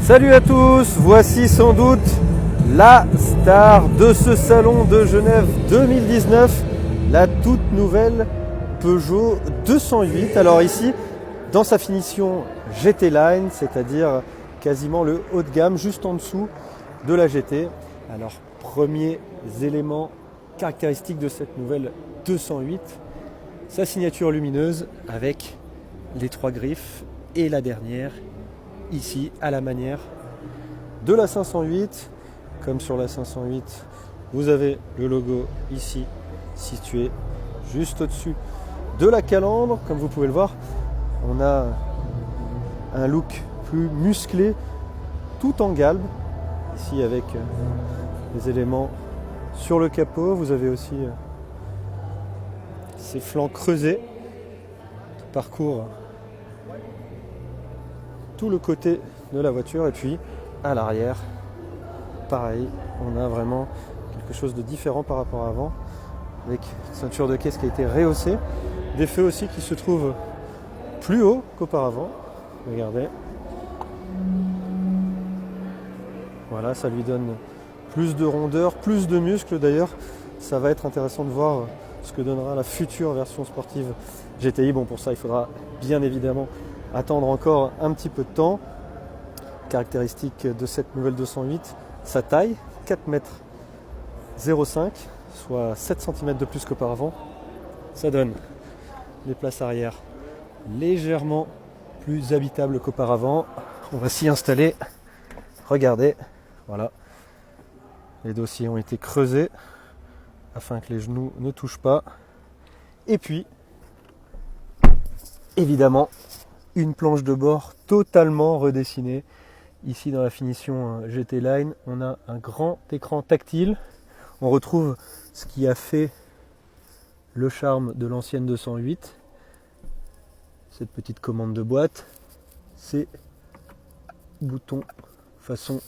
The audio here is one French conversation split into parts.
Salut à tous, voici sans doute la star de ce salon de Genève 2019, la toute nouvelle Peugeot 208. Alors ici, dans sa finition GT Line, c'est-à-dire quasiment le haut de gamme, juste en dessous de la GT. Alors, premiers éléments caractéristiques de cette nouvelle 208, sa signature lumineuse avec les trois griffes et la dernière ici à la manière de la 508. Comme sur la 508, vous avez le logo ici situé juste au-dessus de la calandre. Comme vous pouvez le voir, on a un look plus musclé tout en galbe ici avec les éléments sur le capot. Vous avez aussi ces flancs creusés qui parcourent tout le côté de la voiture, et puis à l'arrière pareil, on a vraiment quelque chose de différent par rapport à avant, avec une ceinture de caisse qui a été rehaussée, des feux aussi qui se trouvent plus haut qu'auparavant. Regardez, voilà, ça lui donne plus de rondeur, plus de muscles. D'ailleurs, ça va être intéressant de voir ce que donnera la future version sportive GTI. Bon, pour ça, il faudra bien évidemment attendre encore un petit peu de temps. Caractéristique de cette nouvelle 208, sa taille, 4,05 m, soit 7 cm de plus qu'auparavant. Ça donne les places arrière légèrement plus habitables qu'auparavant. On va s'y installer. Regardez, voilà. Les dossiers ont été creusés afin que les genoux ne touchent pas. Et puis, évidemment, une planche de bord totalement redessinée. Ici dans la finition GT Line, on a un grand écran tactile. On retrouve ce qui a fait le charme de l'ancienne 208. Cette petite commande de boîte, ces boutons façon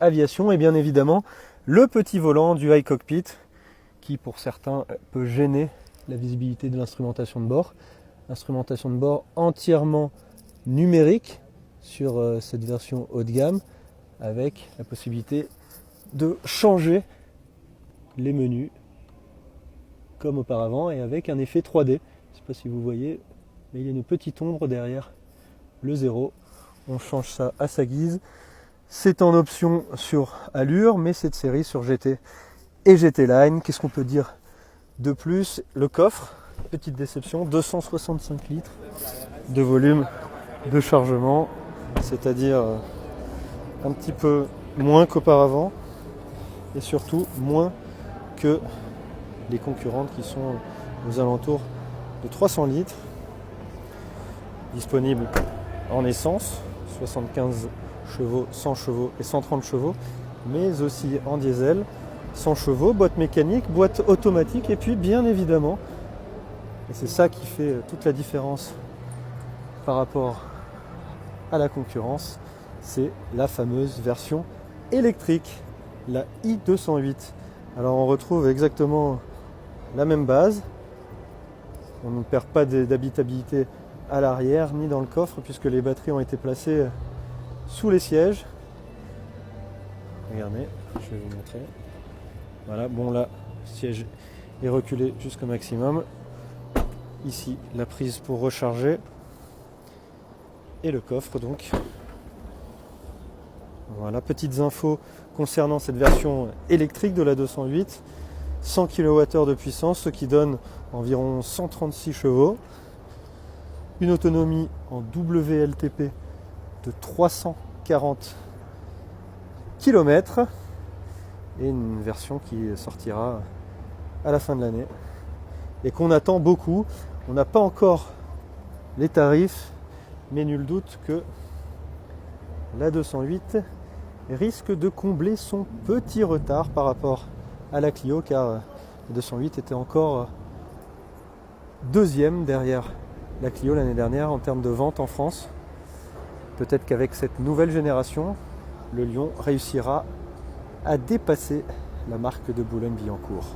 aviation, et bien évidemment le petit volant du iCockpit qui pour certains peut gêner la visibilité de l'instrumentation de bord. Instrumentation de bord entièrement numérique sur cette version haut de gamme, avec la possibilité de changer les menus comme auparavant et avec un effet 3D. Je ne sais pas si vous voyez, mais il y a une petite ombre derrière le 0. On change ça à sa guise. C'est en option sur Allure, mais cette série sur GT et GT Line. Qu'est-ce qu'on peut dire de plus? Le coffre, petite déception, 265 litres de volume de chargement, c'est-à-dire un petit peu moins qu'auparavant et surtout moins que les concurrentes qui sont aux alentours de 300 litres. Disponible en essence, 75 chevaux, 100 chevaux et 130 chevaux, mais aussi en diesel, 100 chevaux, boîte mécanique, boîte automatique, et puis bien évidemment, et c'est ça qui fait toute la différence par rapport à la concurrence, c'est la fameuse version électrique, la i208. Alors on retrouve exactement la même base, on ne perd pas d'habitabilité à l'arrière ni dans le coffre puisque les batteries ont été placées sous les sièges. Regardez, je vais vous montrer. Voilà, bon là, le siège est reculé jusqu'au maximum. Ici, la prise pour recharger. Et le coffre donc. Voilà, petites infos concernant cette version électrique de la 208. 100 kWh de puissance, ce qui donne environ 136 chevaux. Une autonomie en WLTP de 340 km. Et une version qui sortira à la fin de l'année. Et qu'on attend beaucoup. On n'a pas encore les tarifs, mais nul doute que la 208 risque de combler son petit retard par rapport à la Clio, car la 208 était encore deuxième derrière la Clio l'année dernière en termes de vente en France. Peut-être qu'avec cette nouvelle génération, le Lion réussira à dépasser la marque de Boulogne-Billancourt.